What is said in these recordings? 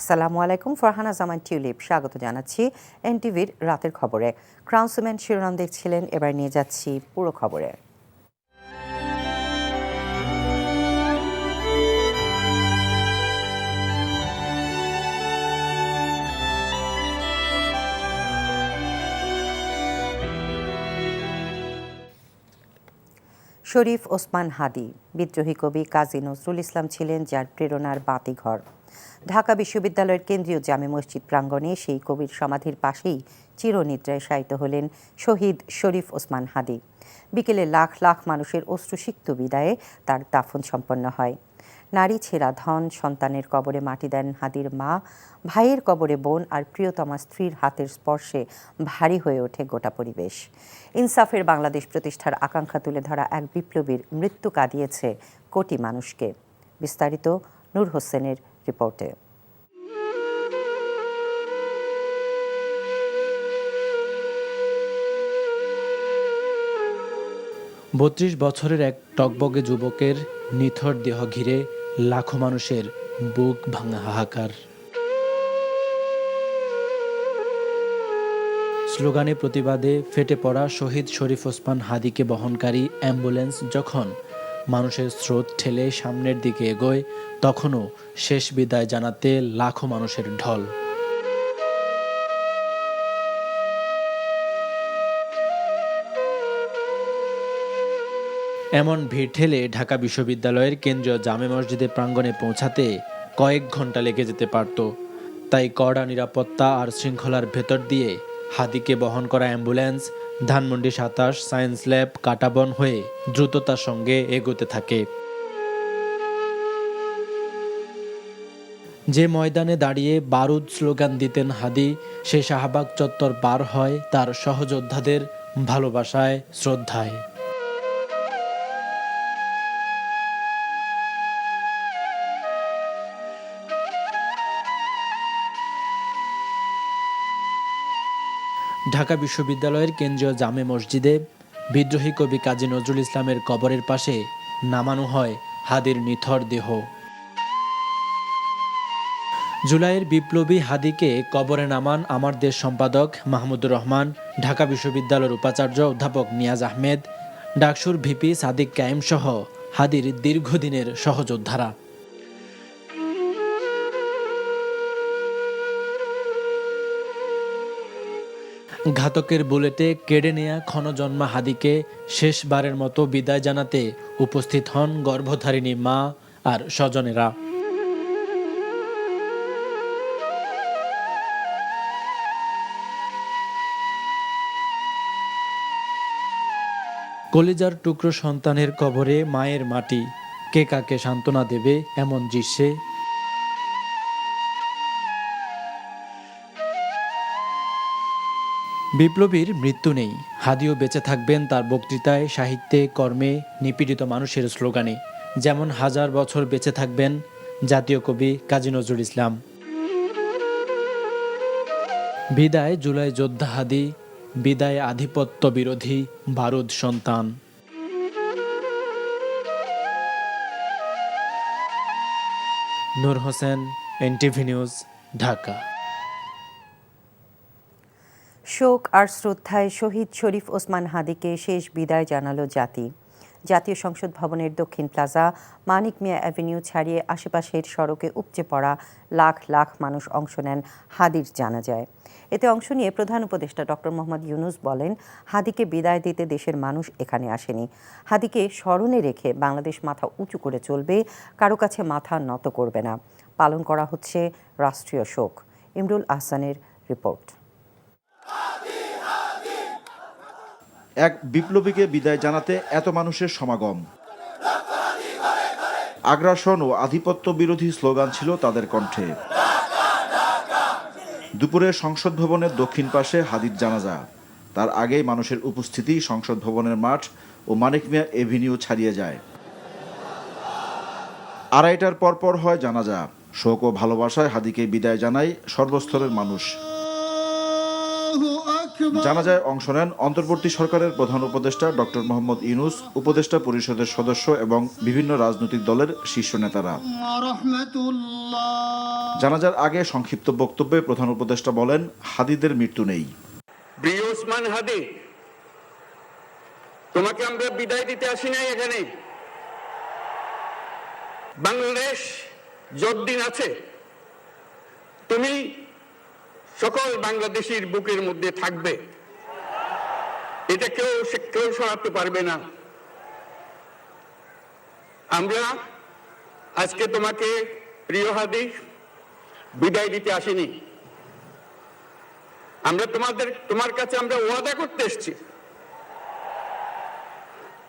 আসসালামু আলাইকুম। ফরহানা জামান টিউলিপ স্বাগত জানাচ্ছি এনটিভির রাতের খবরে। ক্রাউন সিমেন্ট শিরোনাম দেখছিলেন, এবার নিয়ে যাচ্ছি পুরো খবরে। শরীফ ওসমান হাদি বিদ্রোহী কবি কাজী নজরুল ইসলাম ছিলেন যার প্রেরণার বাতিঘর। ঢাকা বিশ্ববিদ্যালয়ের কেন্দ্রীয় জামে মসজিদ প্রাঙ্গণে সেই কবির সমাধির পাশেই চিরনিদ্রায় শায়িত হলেন শহীদ শরীফ ওসমান হাদি। বিকেলে লাখ লাখ মানুষের অশ্রুসিক্ত বিদায়ে তার দাফন সম্পন্ন হয়। নারী ছেঁড়া ধন সন্তানের কবরে মাটি দেন হাদির মা, ভাইয়ের কবরে বোন, আর প্রিয়তমা স্ত্রীর হাতের স্পর্শে ভারী হয়ে ওঠে গোটা পরিবেশ। ইনসাফের বাংলাদেশ প্রতিষ্ঠার আকাঙ্ক্ষা তুলে ধরা এক বিপ্লবীর মৃত্যু কাঁদিয়েছে কোটি মানুষকে। বিস্তারিত নূর হোসেনের রিপোর্টে। ৩২ বছরের এক টগবগে যুবকের নিথর দেহ ঘিরে লাখো মানুষের বুক ভাঙা হাহাকার। স্লোগানে প্রতিবাদে ফেটে পড়া শহীদ শরীফ ওসমান হাদিকে বহনকারী অ্যাম্বুলেন্স যখন মানুষের স্রোত ঠেলে সামনের দিকে এগোয়, তখনও শেষ বিদায় জানাতে লাখো মানুষের ঢল। এমন ভিড় ঠেলে ঢাকা বিশ্ববিদ্যালয়ের কেন্দ্রীয় জামে মসজিদের প্রাঙ্গণে পৌঁছাতে কয়েক ঘন্টা লেগে যেতে পারত। তাই কড়া নিরাপত্তা আর শৃঙ্খলার ভেতর দিয়ে হাদিকে বহন করা ambulance Dhanmondi ২৭ science lab Katabon হয়ে দ্রুততার সঙ্গে এগোতে থাকে। যে ময়দানে দাঁড়িয়ে বারুদ স্লোগান দিতেন হাদি, সে শাহবাগ চত্বর পার হয় তার সহযোদ্ধাদের ভালোবাসায়, শ্রদ্ধায়। ঢাকা বিশ্ববিদ্যালয়ের কেন্দ্রীয় জামে মসজিদে বিদ্রোহী কবি কাজী নজরুল ইসলামের কবরের পাশে নামানো হয় হাদির নিথর দেহ। জুলাইয়ের বিপ্লবী হাদিকে কবরে নামান আমার দেশ সম্পাদক মাহমুদুর রহমান, ঢাকা বিশ্ববিদ্যালয়ের উপাচার্য অধ্যাপক নিয়াজ আহমেদ, ডাকসুর ভিপি সাদিক কায়েম সহ হাদির দীর্ঘদিনের সহযোদ্ধারা। ঘাতকের বুলেটে কেড়ে নেয়া ক্ষণজন্মা হাদিকে শেষবারের মতো বিদায় জানাতে উপস্থিত হন গর্ভধারিণী মা আর স্বজনেরা। কলিজার টুকরো সন্তানের কবরে মায়ের মাটি, কে কাকে সান্ত্বনা দেবে এমন দৃশ্যে। বিপ্লবীর মৃত্যু নেই, হাদিও বেঁচে থাকবেন তার বক্তৃতায়, সাহিত্যে, কর্মে, নিপীড়িত মানুষের স্লোগানে। যেমন হাজার বছর বেঁচে থাকবেন জাতীয় কবি কাজী নজরুল ইসলাম। বিদায় জুলাই যোদ্ধা হাদি, বিদায় আধিপত্য বিরোধী বারুদ সন্তান। নূর হোসেন, এনটিভি নিউজ, ঢাকা। শোক আর শ্রদ্ধায় শহীদ শরীফ ওসমান হাদিকে শেষ বিদায় জানালো জাতি। জাতীয় সংসদ ভবনের দক্ষিণ প্লাজা, মানিক মিয়া অ্যাভিনিউ ছাড়িয়ে আশেপাশের সড়কে উপচে পড়া লাখ লাখ মানুষ অংশ নেন হাদির জানাজায়। এতে অংশ নিয়ে প্রধান উপদেষ্টা ডক্টর মোহাম্মদ ইউনূস বলেন, হাদিকে বিদায় দিতে দেশের মানুষ এখানে আসেনি। হাদিকে স্মরণে রেখে বাংলাদেশ মাথা উঁচু করে চলবে, কারো কাছে মাথা নত করবে না। পালন করা হচ্ছে রাষ্ট্রীয় শোক। ইমরুল আহসানের রিপোর্ট। এক বিপ্লবীকে বিদায় জানাতে এত মানুষের সমাগম। আগ্রাসন ও আধিপত্য বিরোধী স্লোগান ছিল তাদের কণ্ঠে। দুপুরে সংসদ ভবনের দক্ষিণ পাশে হাদির জানাজা। তার আগেই মানুষের উপস্থিতি সংসদ ভবনের মাঠ ও মানিক মিয়া এভিনিউ ছাড়িয়ে যায়। 2:30টার পরপর হয় জানাজা। শোক ও ভালোবাসায় হাদিকে বিদায় জানায় সর্বস্তরের মানুষ। জানাজায় অংশ নেন অন্তর্বর্তী সরকারের প্রধান উপদেষ্টা ডক্টর মোহাম্মদ ইউনূস, উপদেষ্টা পরিষদের সদস্য এবং বিভিন্ন রাজনৈতিক দলের শীর্ষ নেতারা। জানাজার আগে সংক্ষিপ্ত বক্তব্যে প্রধান উপদেষ্টা বলেন, হাদিদের মৃত্যু নেই। প্রিয় ওসমান হাদি, তোমাকে আমরা বিদায় দিতে আসি নাই এখানে। বাংলাদেশ যতদিন আছে তুমি সকল বাংলাদেশির বুকের মধ্যে থাকবে, এটা কেউ সরাতে পারবে না। আমরা আজকে তোমাকে প্রিয় হাদি বিদায় দিতে আসিনি। আমরা তোমার কাছে আমরা ওয়াদা করতে এসেছি,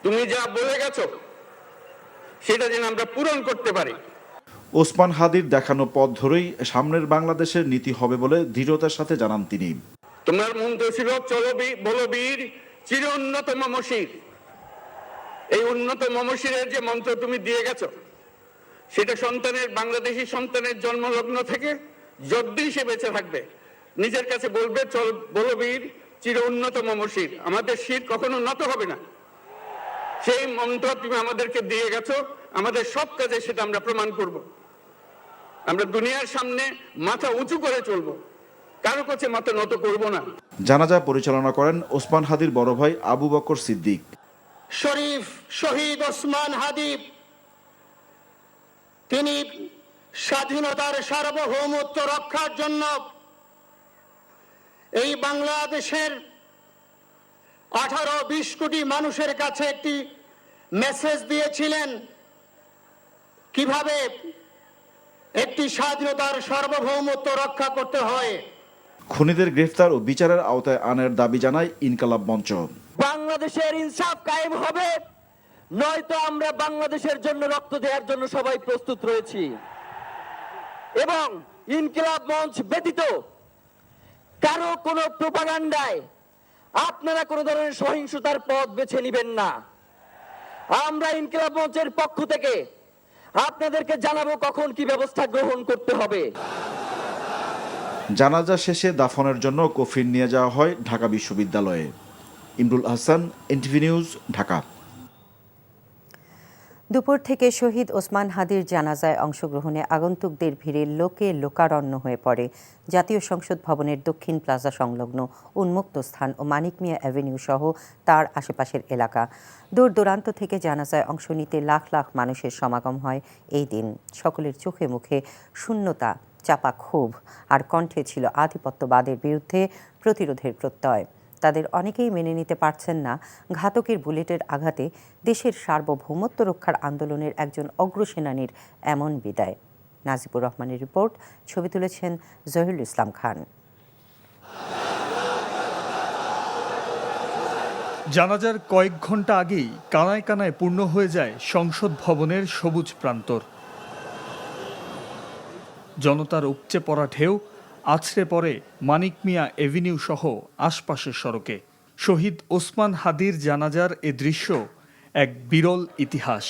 তুমি যা বলে গেছো সেটা যেন আমরা পূরণ করতে পারি। ওসমান হাদির দেখানো পথ ধরেই সামনের বাংলাদেশের নীতি হবে বলে দৃঢ়তার সাথে জানান তিনি। তোমার মন্ত্র ছিল চলো বলো বীর চির উন্নত মমশির। এই উন্নত মমশিরের যে মন্ত্র তুমি দিয়ে গেছো, সেটা বাংলাদেশি সন্তানের জন্মলগ্ন থেকে যতদিন সে বেঁচে থাকবে নিজের কাছে বলবে চল বলো বীর চির উন্নত মমশির। আমাদের শির কখনো নত হবে না। সেই মন্ত্র তুমি আমাদেরকে দিয়ে গেছো, আমাদের সব কাজে সেটা আমরা প্রমাণ করব। আমরা দুনিয়ার সামনে মাথা উঁচু করে চলবো, কারো কাছে মাথা নত করব না। জানাজা পরিচালনা করেন ওসমান হাদির বড় ভাই আবু বকর সিদ্দিক। শরীফ শহীদ ওসমান হাদি, তিনি স্বাধীনতার সার্বভৌমত্ব রক্ষার জন্য এই বাংলাদেশের 18-20 কোটি মানুষের কাছে একটি মেসেজ দিয়েছিলেন কিভাবে একটি স্বাধীনতার সার্বভৌমত্ব রক্ষা করতে হয়। খুনিদের গ্রেফতার ও বিচারের আওতায় আনার দাবি জানায় ইনকালাব মঞ্চ। বাংলাদেশের ইনসাফ কায়েম হবে, নয়তো আমরা বাংলাদেশের জন্য রক্ত দেওয়ার জন্য সবাই প্রস্তুত রয়েছি। এবং ইনকিলাব মঞ্চ ব্যতীত কারো কোনো প্রোপাগান্ডায় আপনারা কোনো ধরনের সহিংসতার পথ বেছে নেবেন না। আমরা ইনকিলাব মঞ্চের পক্ষ থেকে আপনাদেরকে জানাবো কখন কি ব্যবস্থা গ্রহণ করতে হবে। জানাজা শেষে দাফনের জন্য কফিন নিয়ে যাওয়া হয় ঢাকা বিশ্ববিদ্যালয়ে। Imrul Hasan, NTV news, Dhaka. দুপুর থেকে শহীদ ওসমান হাদির জানাজায় অংশগ্রহণে আগন্তুকদের ভিড়ে লোকারণ্য হয়ে পড়ে জাতীয় সংসদ ভবনের দক্ষিণ প্লাজা সংলগ্ন উন্মুক্ত স্থান ও মানিক মিয়া অ্যাভিনিউ সহ তার আশেপাশের এলাকা। দূর দূরান্ত থেকে জানাজায় অংশ নিতে লাখ লাখ মানুষের সমাগম হয় এই দিন। সকলের চোখে মুখে শূন্যতা, চাপা ক্ষোভ আর কণ্ঠে ছিল আধিপত্যবাদের বিরুদ্ধে প্রতিরোধের প্রত্যয়। তাদের অনেকেই মেনে নিতে পারছেন না ঘাতকের বুলেটের আঘাতে দেশের সার্বভৌমত্ব রক্ষার আন্দোলনের একজন অগ্রসেনানীর এমন বিদায়। নাজিবুর রহমানের রিপোর্ট, ছবি তুলেছেন জহিরুল ইসলাম খান। জানাজার কয়েক ঘন্টা আগেই কানায় কানায় পূর্ণ হয়ে যায় সংসদ ভবনের সবুজ প্রান্তর। জনতার উপচে পড়া ঢেউ আছড়ে পড়ে মানিক মিয়া এভিনিউ সহ আশপাশের সড়কে। শহীদ ওসমান হাদির জানাজার এ দৃশ্য এক বিরল ইতিহাস।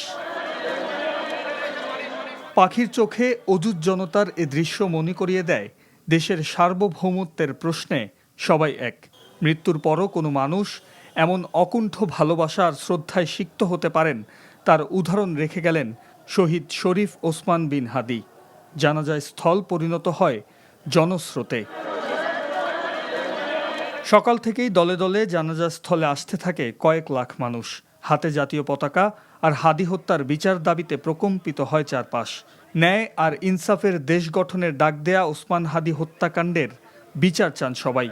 পাখির চোখে অযুত জনতার এ দৃশ্য মনে করিয়ে দেয় দেশের সার্বভৌমত্বের প্রশ্নে সবাই এক। মৃত্যুর পরও কোনো মানুষ এমন অকুণ্ঠ ভালোবাসা আর শ্রদ্ধায় সিক্ত হতে পারেন, তার উদাহরণ রেখে গেলেন শহীদ শরীফ ওসমান বিন হাদি। জানাজায় স্থল পরিণত হয় জনস্রোতে। সকাল থেকেই দলে দলে জানাজা স্থলে আসতে থাকে কয়েক লাখ মানুষ। হাতে জাতীয় পতাকা আর হাদি হত্যার বিচার দাবিতে প্রকম্পিত হয় চারপাশ। ন্যায় আর ইনসাফের দেশ গঠনের ডাক দেয়া ওসমান হাদি হত্যাকাণ্ডের বিচার চান সবাই।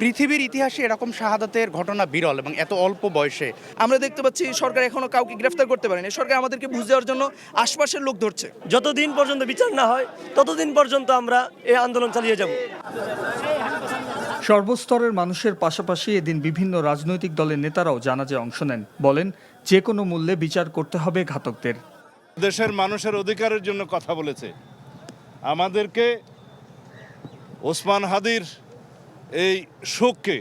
পৃথিবীর ইতিহাসে এরকম শাহাদাতের ঘটনা বিরল এবং এত অল্প বয়সে। আমরা দেখতে পাচ্ছি সরকার এখনো কাউকে গ্রেফতার করতে পারেনি। সরকার আমাদেরকে বুঝ দেওয়ার জন্য আশপাশের লোক ধরছে। যতদিন পর্যন্ত বিচার না হয় ততদিন পর্যন্ত আমরা এই আন্দোলন চালিয়ে যাব। সর্বস্তরের মানুষের পাশাপাশি এদিন বিভিন্ন রাজনৈতিক দলের নেতারাও জানাজায় অংশ নেন। বলেন, যে কোনো মূল্যে বিচার করতে হবে ঘাতকদের। দেশের মানুষের অধিকারের জন্য কথা বলেছে। আমাদেরকে ওসমান হাদির এই শোককে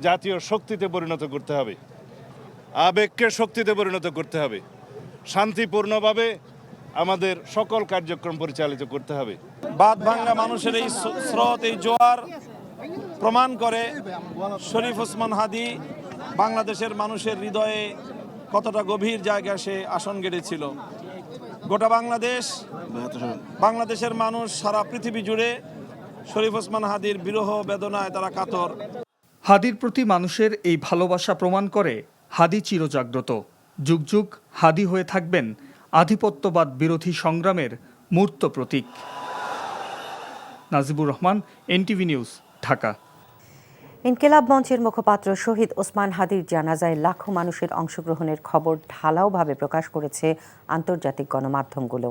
জাতীয় শক্তিতে পরিণত করতে হবে, আবেগকে শক্তিতে পরিণত করতে হবে, শান্তিপূর্ণভাবে আমাদের সকল কার্যক্রম পরিচালিত করতে হবে। বাঁধ ভাঙ্গা মানুষের এই স্রোত, এই জোয়ার প্রমাণ করে শরীফ ওসমান হাদী বাংলাদেশের মানুষের হৃদয়ে কতটা গভীর জায়গা সে আসন গেড়েছিল। গোটা বাংলাদেশের মানুষ সারা পৃথিবী জুড়ে শরীফ ওসমান হাদীর বিরহ বেদনায় তারা কাতর। হাদির প্রতি মানুষের এই ভালোবাসা প্রমাণ করে হাদি চিরজাগ্রত। যুগ যুগ হাদি হয়ে থাকবেন আধিপত্যবাদ বিরোধী সংগ্রামের মূর্ত প্রতীক। নাজিবুর রহমান, এনটিভি নিউজ, ঢাকা। ইনকিলাব মঞ্চের মুখপাত্র শহীদ ওসমান হাদির জানাজায় লাখো মানুষের অংশগ্রহণের খবর ঢালাওভাবে প্রকাশ করেছে আন্তর্জাতিক গণমাধ্যমগুলো।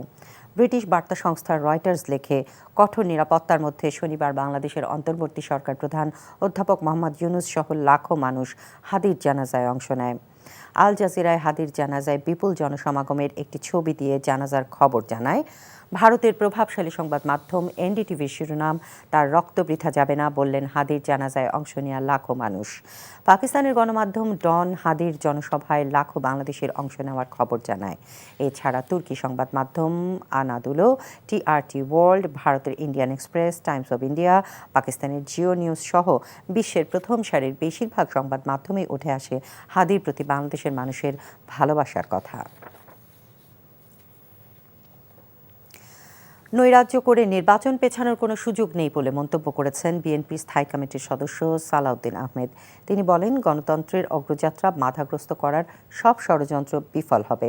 ব্রিটিশ বার্তা সংস্থা রয়টার্স লেখে, কঠোর নিরাপত্তার মধ্যে শনিবার বাংলাদেশের অন্তর্বর্তী সরকার প্রধান অধ্যাপক মোহাম্মদ ইউনূস সহ লাখো মানুষ হাদির জানাজায় অংশ নেয়। আল জাজিরায় হাদির জানাজায় বিপুল জনসমাগমের একটি ছবি দিয়ে জানাজার খবর জানায়। ভারতের প্রভাবশালী সংবাদ মাধ্যম এনডিটিভির শিরোনাম, তার রক্ত বৃথা যাবে না, বললেন হাদির জানাজায় অংশ নেওয়া লাখো মানুষ। পাকিস্তানের গণমাধ্যম ডন হাদির জনসভায় লাখো বাংলাদেশের অংশ নেওয়ার খবর জানায়। এছাড়া তুর্কি সংবাদ মাধ্যম আনাদুলো, টিআরটি ওয়ার্ল্ড, ভারতের Indian express, Times of India, পাকিস্তানের জিও নিউজ সহ বিশ্বের প্রথম সারির বেশিরভাগ সংবাদ মাধ্যমেই উঠে আসে হাদির প্রতি বাংলাদেশের মানুষের ভালোবাসার কথা। নৈরাজ্য করে নির্বাচন পেছানোর কোনো সুযোগ নেই বলে মন্তব্য করেছেন বিএনপি স্থায়ী কমিটির সদস্য সালাউদ্দিন আহমেদ। তিনি বলেন, গণতন্ত্রের অগ্রযাত্রা বাধাগ্রস্ত করার সব ষড়যন্ত্র বিফল হবে।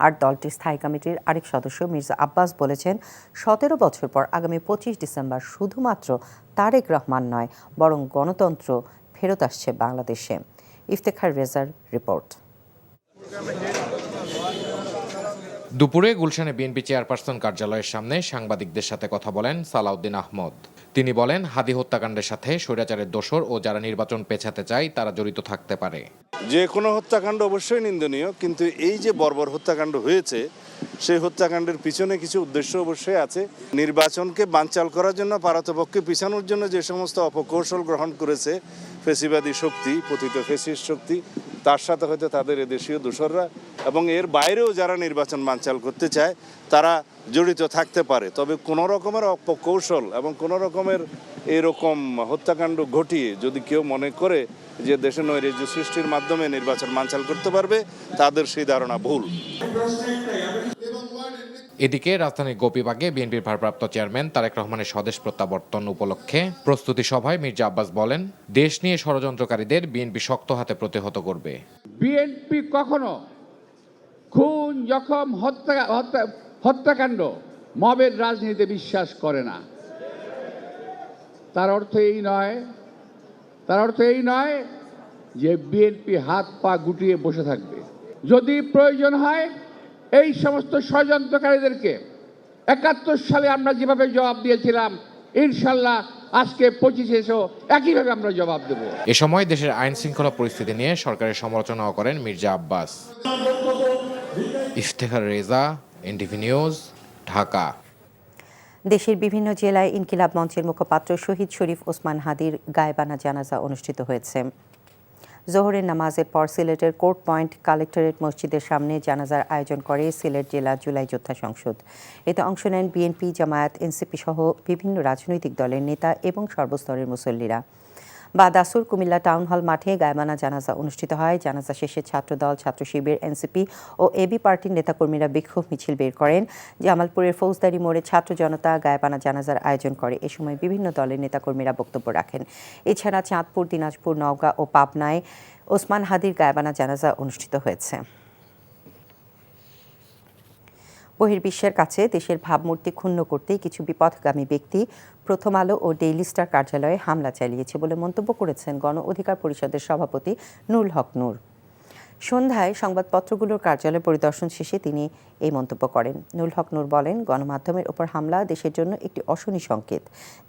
আর দলটির স্থায়ী কমিটির আরেক সদস্য মির্জা আব্বাস বলেছেন, 17 বছর পর আগামী 25 ডিসেম্বর শুধুমাত্র তারেক রহমান নয়, বরং গণতন্ত্র ফেরত আসছে বাংলাদেশে। ইফতেখার রেজার রিপোর্ট। দুপুরে গুলশানে বিএনপি চেয়ারপারসন কার্যালয়ের সামনে সাংবাদিকদের সাথে কথা বলেন সালাউদ্দিন আহমদ। তিনি বলেন, হাদি হত্যাকাণ্ডের সাথে স্বৈরাচারের দোসর ও যারা নির্বাচন পেছাতে চায় তারা জড়িত থাকতে পারে। যে কোনো হত্যাকাণ্ড অবশ্যই নিন্দনীয়, কিন্তু এই যে বর্বর হত্যাকাণ্ড হয়েছে সেই হত্যাকাণ্ডের পিছনে কিছু উদ্দেশ্য অবশ্যই আছে। নির্বাচনকে বানচাল করার জন্য, পারতপক্ষে পিছানোর জন্য যে সমস্ত অপকৌশল গ্রহণ করেছে ফেসিবাদী শক্তি, পতিত ফেসিস্ট শক্তি, তার সাথে হয়তো তাদের এদেশীয় দোসররা এবং এর বাইরেও যারা নির্বাচন বানচাল করতে চায় তারা জড়িত থাকতে পারে। তবে কোনো রকমের অপকৌশল এবং কোনো রকমের এরকম হত্যাকাণ্ড ঘটিয়ে যদি কেউ মনে করে যে দেশে নৈরাজ্য সৃষ্টির মাধ্যমে নির্বাচন বানচাল করতে পারবে, তাদের সেই ধারণা ভুল। এদিকে রাজধানীর গোপীবাগে বিএনপির ভারপ্রাপ্ত চেয়ারম্যান তারেক রহমানের স্বদেশ প্রত্যাবর্তন উপলক্ষে প্রস্তুতি সভায় মির্জা আব্বাস বলেন, দেশ নিয়ে ষড়যন্ত্রকারীদের বিএনপি শক্ত হাতে প্রতিহত করবে। বিএনপি কখনো খুন, জখম, হত্যাকাণ্ড, মবের রাজনীতিতে বিশ্বাস করে না। তার অর্থ এই নয় যে বিএনপি হাত পা গুটিয়ে বসে থাকবে। যদি প্রয়োজন হয় এই সমস্ত ষড়যন্ত্রকারীদেরকে 71 সালে আমরা যেভাবে জবাব দিয়েছিলাম, ইনশাল্লাহ আজকে 25-এও একইভাবে আমরা জবাব দেব। এ সময় দেশের আইন শৃঙ্খলা পরিস্থিতি নিয়ে সরকারের সমালোচনাও করেন মির্জা আব্বাস। ইফতেখার রেজা, এনটিভি নিউজ, ঢাকা। দেশের বিভিন্ন জেলায় ইনকিলাব মঞ্চের মুখপাত্র শহীদ শরীফ ওসমান হাদির গায়েবানা জানাজা অনুষ্ঠিত হয়েছে। জোহরের নামাজের পর সিলেটের কোর্ট পয়েন্ট কালেক্টরেট মসজিদের সামনে জানাজার আয়োজন করে সিলেট জেলা জুলাই যোদ্ধা সংসদ। এতে অংশ নেন বিএনপি, জামায়াত, এনসিপি সহ বিভিন্ন রাজনৈতিক দলের নেতা এবং সর্বস্তরের মুসল্লিরা। বাদ আসর কুমিল্লা টাউন হল মাঠে গায়েবানা জানাজা অনুষ্ঠিত হয়। জানাজা শেষে ছাত্রদল, ছাত্র শিবির, এনসিপি ও এবি পার্টির নেতাকর্মীরা বিক্ষোভ মিছিল বের করেন। জামালপুরের ফৌজদারি মোড়ে ছাত্র জনতা গায়েবানা জানাজার আয়োজন করে। এ সময় বিভিন্ন দলের নেতাকর্মীরা বক্তব্য রাখেন। এছাড়া চাঁদপুর, দিনাজপুর, নওগাঁ ও পাবনায় ওসমান হাদির গায়েবানা জানাজা অনুষ্ঠিত হয়েছে। বহির্বিশ্বের কাছে দেশের ভাবমূর্তি ক্ষুণ্ণ করতে কিছু বিপথগামী ব্যক্তি প্রথম আলো ও ডেইলি স্টার কার্যালয়ে হামলা চালিয়েছে বলে মন্তব্য করেছেন গণ অধিকার পরিষদের সভাপতি নুরুল হক নূর। সন্ধ্যায় সংবাদপত্রগুলোর কার্যালয় পরিদর্শন শেষে তিনি এই মন্তব্য করেন। নুরুল হক নূর বলেন, গণমাধ্যমের ওপর হামলা দেশের জন্য একটি অশনি সংকেত।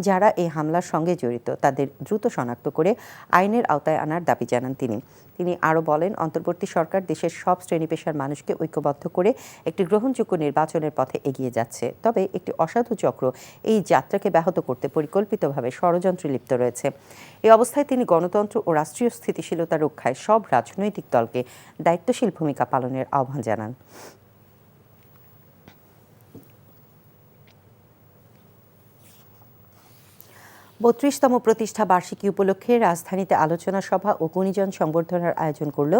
যারা এই হামলার সঙ্গে জড়িত তাদের দ্রুত শনাক্ত করে আইনের আওতায় আনার দাবি জানান তিনি আরও বলেন, অন্তর্বর্তী সরকার দেশের সব শ্রেণী পেশার মানুষকে ঐক্যবদ্ধ করে একটি গ্রহণযোগ্য নির্বাচনের পথে এগিয়ে যাচ্ছে। তবে একটি অসাধু চক্র এই যাত্রাকে ব্যাহত করতে পরিকল্পিতভাবে ষড়যন্ত্রে লিপ্ত রয়েছে। এই অবস্থায় তিনি গণতন্ত্র ও রাষ্ট্রীয় স্থিতিশীলতা রক্ষায় সব রাজনৈতিক দলকে দায়িত্বশীল ভূমিকা পালনের আহ্বান জানান। ৩২তম প্রতিষ্ঠা বার্ষিকী উপলক্ষে রাজধানীতে আলোচনা সভা ও গুণীজন সংবর্ধনার আয়োজন করল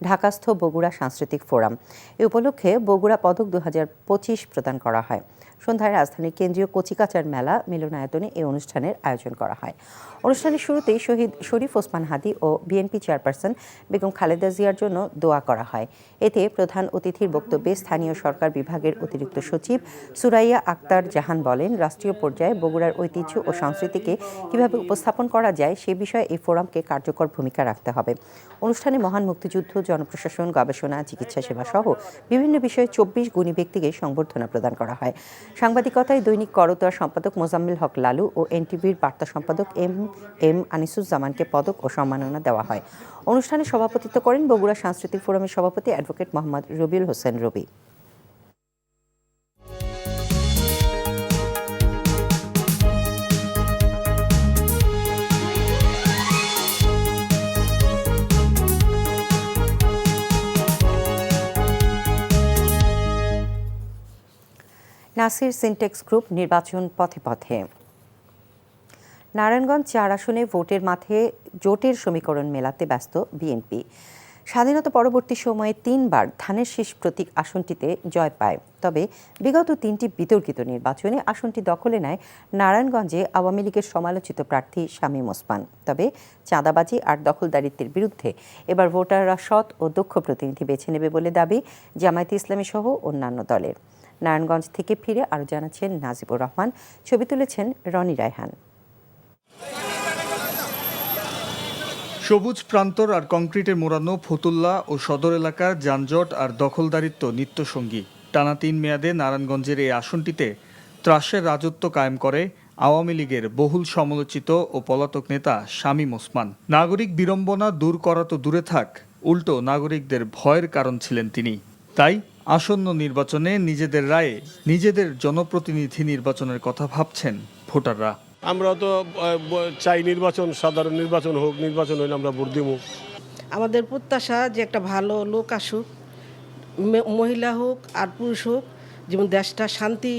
ঢাকাস্থ বগুড়া সাংস্কৃতিক ফোরাম। এ উপলক্ষে বগুড়া পদক 2025 প্রদান করা হয়। সন্ধ্যায় রাজধানীর কেন্দ্রীয় কচিকাচার মেলা মিলনায়তনে এই অনুষ্ঠানের আয়োজন করা হয়। অনুষ্ঠানের শুরুতেই শহীদ শরীফ ওসমান হাদী ও বিএনপি চেয়ারপারসন বেগম খালেদা জিয়ার জন্য দোয়া করা হয়। এতে প্রধান অতিথির বক্তব্যে স্থানীয় সরকার বিভাগের অতিরিক্ত সচিব সুরাইয়া আক্তার জাহান বলেন, রাষ্ট্রীয় পর্যায়ে বগুড়ার ঐতিহ্য ও সংস্কৃতিকে কিভাবে উপস্থাপন করা যায় সে বিষয়ে এই ফোরামকে কার্যকর ভূমিকা রাখতে হবে। অনুষ্ঠানে মহান মুক্তিযুদ্ধ, জনপ্রশাসন, গবেষণা, চিকিৎসা সেবা সহ বিভিন্ন বিষয়ে 24 গুণী ব্যক্তিকে সংবর্ধনা প্রদান করা হয়। সাংবাদিকতায় দৈনিক করতোয়া সম্পাদক মোজাম্মেল হক লালু ও এনটিভির বার্তা সম্পাদক এম আনিসুজ্জামানকে পদক ও সম্মাননা দেওয়া হয়। অনুষ্ঠানে সভাপতিত্ব করেন বগুড়া সাংস্কৃতিক ফোরামের সভাপতি অ্যাডভোকেট মোহাম্মদ রবিউল হোসেন রবি। নাসির সিনটেক্স গ্রুপ নির্বাচন পথে পথে। নারায়ণগঞ্জ 4 আসনে ভোটের মাঠে জোটের সমীকরণ মেলাতে ব্যস্ত বিএনপি। স্বাধীনতা পরবর্তী সময়ে 3বার ধানের শীষ প্রতীক আসনটিতে জয় পায়। তবে বিগত 3টি বিতর্কিত নির্বাচনে আসনটি দখলে নেয় নারায়ণগঞ্জে আওয়ামী লীগের সমালোচিত প্রার্থী শামীম ওসমান। তবে চাঁদাবাজি আর দখলদারিত্বের বিরুদ্ধে এবার ভোটাররা সৎ ও দক্ষ প্রতিনিধি বেছে নেবে বলে দাবি জামায়াতে ইসলামী সহ অন্যান্য দলের। নারায়ণগঞ্জ থেকে ফিরে আরও জানাচ্ছেন নাজিবুর রহমান, ছবি তুলেছেন রনি রায়হান। সবুজ প্রান্তর আর কংক্রিটে মোড়ানো ফতুল্লা ও সদর এলাকার যানজট আর দখলদারিত্ব নিত্যসঙ্গী। টানা 3 মেয়াদে নারায়ণগঞ্জের এই আসনটিতে ত্রাসের রাজত্ব কায়েম করে আওয়ামী লীগের বহুল সমালোচিত ও পলাতক নেতা শামীম ওসমান। নাগরিক বিড়ম্বনা দূর করা তো দূরে থাক, উল্টো নাগরিকদের ভয়ের কারণ ছিলেন তিনি। তাই আসন্ন নির্বাচনে নিজেদের রায়ে নিজেদের জনপ্রতিনিধি নির্বাচনের কথা ভাবছেন ভোটাররা। আমরা তো চাই নির্বাচন, সাধারণ নির্বাচন হোক, নির্বাচন হইলে আমরা ভোট দিব। আমাদের প্রত্যাশা যে একটা ভালো লোক আসুক, মহিলা হোক আর পুরুষ হোক, যেমন দেশটা শান্তি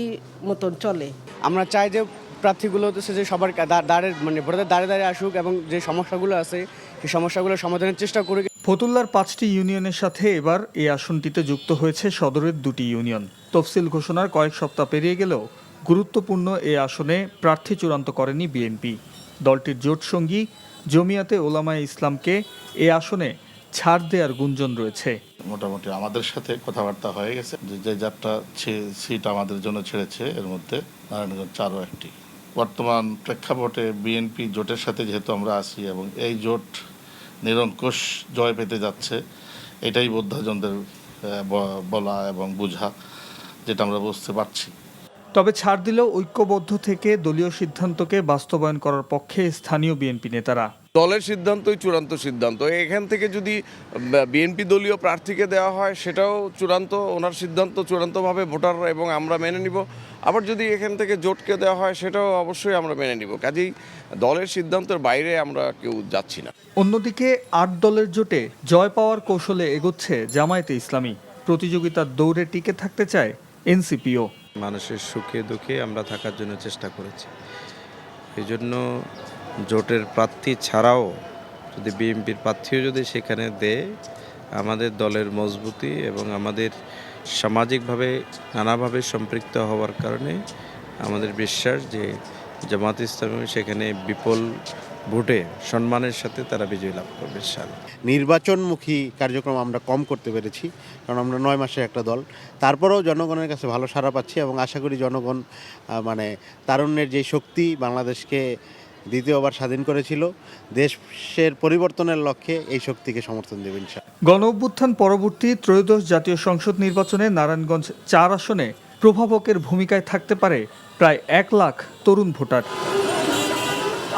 মতন চলে। আমরা চাই যে প্রার্থীগুলো হচ্ছে যে সবার ভোটারদের দাঁড়ে আসুক এবং যে সমস্যাগুলো আছে সেই সমস্যাগুলো সমাধানের চেষ্টা করুক। ফতুল্লার 5টি ইউনিয়নের সাথে এবার এই আসনটিতে যুক্ত হয়েছে সদরের 2টি ইউনিয়ন। তফসিল ঘোষণার কয়েক সপ্তাহ পেরিয়ে গেলেও গুরুত্বপূর্ণ এই আসনে প্রার্থী চূড়ান্ত করেনি বিএনপি। দলটির জোট সঙ্গী জমিয়াতে ওলামায়ে ইসলামকে এই আসনে ছাড় দেওয়ার গুঞ্জন রয়েছে। মোটামুটি আমাদের সাথে কথাবার্তা হয়ে গেছে যে যারটা সিট আমাদের জন্য ছেড়েছে এর মধ্যে নারায়ণগঞ্জ 4ও একটি। বর্তমান প্রেক্ষাপটে বিএনপি জোটের সাথে যেহেতু আমরা আছি এবং এই জোট নিরঙ্কুশ জয় পেতে যাচ্ছে, এটাই বোদ্ধাজনদের বলা এবং বোঝা, যেটা আমরা বুঝতে পারছি। তবে ছাড় দিলেও ঐক্যবদ্ধ থেকে দলীয় সিদ্ধান্তকে বাস্তবায়ন করার পক্ষে স্থানীয় বিএনপি নেতারা। দলের সিদ্ধান্তই চূড়ান্ত সিদ্ধান্ত। এখান থেকে যদি বিএনপি দলীয় প্রার্থীকে দেওয়া হয় সেটাও চূড়ান্ত, ওনার সিদ্ধান্ত চূড়ান্তভাবে ভোটাররা এবং আমরা মেনে নিব। আবার যদি এখান থেকে জোটকে দেওয়া হয় সেটাও অবশ্যই আমরা মেনে নিব। কাজেই দলের সিদ্ধান্তের বাইরে আমরা কেউ যাচ্ছি না। অন্যদিকে 8 দলের জোটে জয় পাওয়ার কৌশলে এগোচ্ছে জামায়াতে ইসলামী। প্রতিযোগিতার দৌড়ে টিকে থাকতে চায় এনসিপিও। মানুষের সুখে দুঃখে আমরা থাকার জন্য চেষ্টা করেছি। এই জন্য জোটের প্রার্থী ছাড়াও যদি বিএনপির প্রার্থীও যদি সেখানে দেয়, আমাদের দলের মজবুতি এবং আমাদের সামাজিকভাবে নানাভাবে সম্পৃক্ত হওয়ার কারণে আমাদের বিশ্বাস যে জামায়াতে ইসলামী সেখানে বিপুল ভোটে সম্মানের সাথে তারা বিজয় লাভ করবে। নির্বাচনমুখী কার্যক্রম আমরা কম করতে পেরেছি, কারণ আমরা 9 মাসের একটা দল। তারপরেও জনগণের কাছে ভালো সাড়া পাচ্ছি এবং আশা করি জনগণ তারুণ্যের যে শক্তি বাংলাদেশকে দ্বিতীয়বার স্বাধীন করেছিল, দেশের পরিবর্তনের লক্ষ্যে এই শক্তিকে সমর্থন দেবেন। গণ অভ্যুত্থান পরবর্তী ত্রয়োদশ জাতীয় সংসদ নির্বাচনে নারায়ণগঞ্জ 4 আসনে প্রভাবকের ভূমিকায় থাকতে পারে প্রায় 1 লাখ তরুণ ভোটার।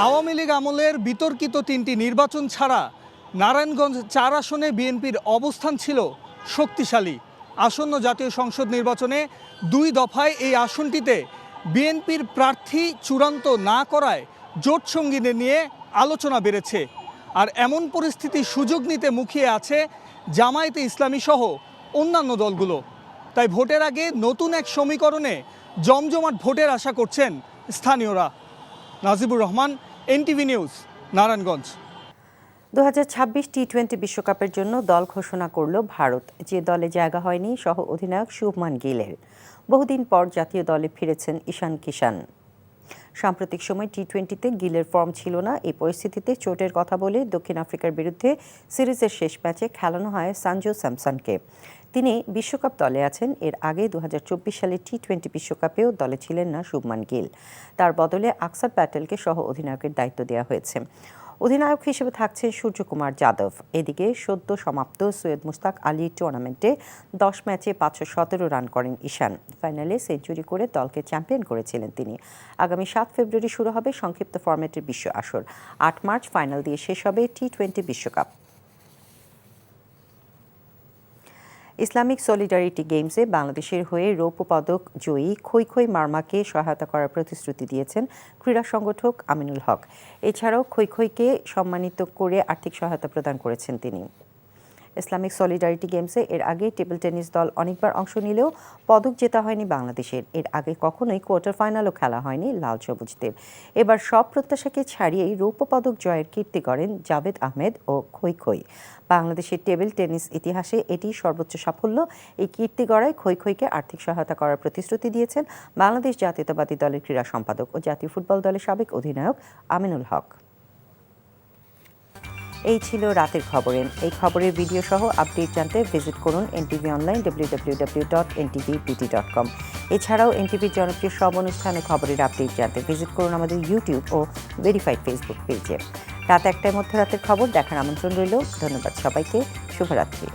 আওয়ামী লীগ আমলের বিতর্কিত 3টি নির্বাচন ছাড়া নারায়ণগঞ্জ 4 আসনে বিএনপির অবস্থান ছিল শক্তিশালী। আসন্ন জাতীয় সংসদ নির্বাচনে 2 দফায় এই আসনটিতে বিএনপির প্রার্থী চূড়ান্ত না করায় জোট সঙ্গীদের নিয়ে আলোচনা বেড়েছে। আর এমন পরিস্থিতির সুযোগ নিতে মুখিয়ে আছে জামায়াতে ইসলামী সহ অন্যান্য দলগুলো। তাই ভোটের আগে নতুন এক সমীকরণে জমজমাট ভোটের আশা করছেন স্থানীয়রা। নাজিবুর রহমান, এনটিভি নিউজ, নারায়ণগঞ্জ। 2026 টি-20 বিশ্বকাপের জন্য দল ঘোষণা করল ভারত, যে দলে জায়গা হয়নি সহ অধিনায়ক শুভমান গিলের। বহুদিন পর জাতীয় দলে ফিরেছেন ঈশান কিষান। সাম্প্রতিক সময় টি-20তে গিলের ফর্ম ছিল না। এই পরিস্থিতিতে চোটের কথা বলে দক্ষিণ আফ্রিকার বিরুদ্ধে সিরিজের শেষ ম্যাচে খেলানো হয় সঞ্জু স্যামসনকে। তিনি বিশ্বকাপ দলে আছেন। এর আগে 2024 সালে টি-20 বিশ্বকাপেও দলে ছিলেন না শুভমান গিল। তার বদলে আকসার প্যাটেলকে সহ অধিনায়কের দায়িত্ব দেওয়া হয়েছে। অধিনায়ক হিসেবে থাকছেন সূর্যকুমার যাদব। এদিকে সদ্য সমাপ্ত সৈয়দ মুশতাক আলী টুর্নামেন্টে 10 ম্যাচে 517 রান করেন ঈশান। ফাইনালে সেঞ্চুরি করে দলকে চ্যাম্পিয়ন করেছিলেন তিনি। আগামী 7 ফেব্রুয়ারি শুরু হবে সংক্ষিপ্ত ফরম্যাটের বিশ্ব আসর। 8 মার্চ ফাইনাল দিয়ে শেষ হবে টি-20 বিশ্বকাপ। ইসলামিক সলিডারিটি গেমসে বাংলাদেশের হয়ে রৌপ্য পদক জয়ী খই খই মারমাকে সহায়তা করার প্রতিশ্রুতি দিয়েছেন ক্রীড়া সংগঠক আমিনুল হক। এছাড়াও খই খইকে সম্মানিত করে আর্থিক সহায়তা প্রদান করেছেন তিনি। ইসলামিক সলিডারিটি গেমসে এর আগে টেবিল টেনিস দল অনেকবার অংশ নিলেও পদক জেতা হয়নি বাংলাদেশের। এর আগে কখনোই কোয়ার্টার ফাইনালও খেলা হয়নি লাল সবুজদের। এবার সব প্রত্যাশাকে ছাড়িয়েই রৌপ্য পদক জয়ের কীর্তি করেন জাভেদ আহমেদ ও খই খই। বাংলাদেশের টেবিল টেনিস ইতিহাসে এটি সর্বোচ্চ সাফল্য। এই কীর্তি গড়ায় খই খইকে আর্থিক সহায়তা করার প্রতিশ্রুতি দিয়েছেন বাংলাদেশ জাতীয়তাবাদী দলের ক্রীড়া সম্পাদক ও জাতীয় ফুটবল দলের সাবেক অধিনায়ক আমিনুল হক। এই ছিল রাতের খবরে। এই খবরের ভিডিও সহ আপডেট জানতে ভিজিট করুন এনটিভি অনলাইন www.ntvpt.com। এছাড়াও এনটিভির জনপ্রিয় সব অনুষ্ঠানে খবরের আপডেট জানতে ভিজিট করুন আমাদের ইউটিউব ও ভেরিফাইড ফেসবুক পেজে। রাত 1টায় মধ্যরাতের খবর দেখার আমন্ত্রণ রইল। ধন্যবাদ সবাইকে। শুভরাত্রি।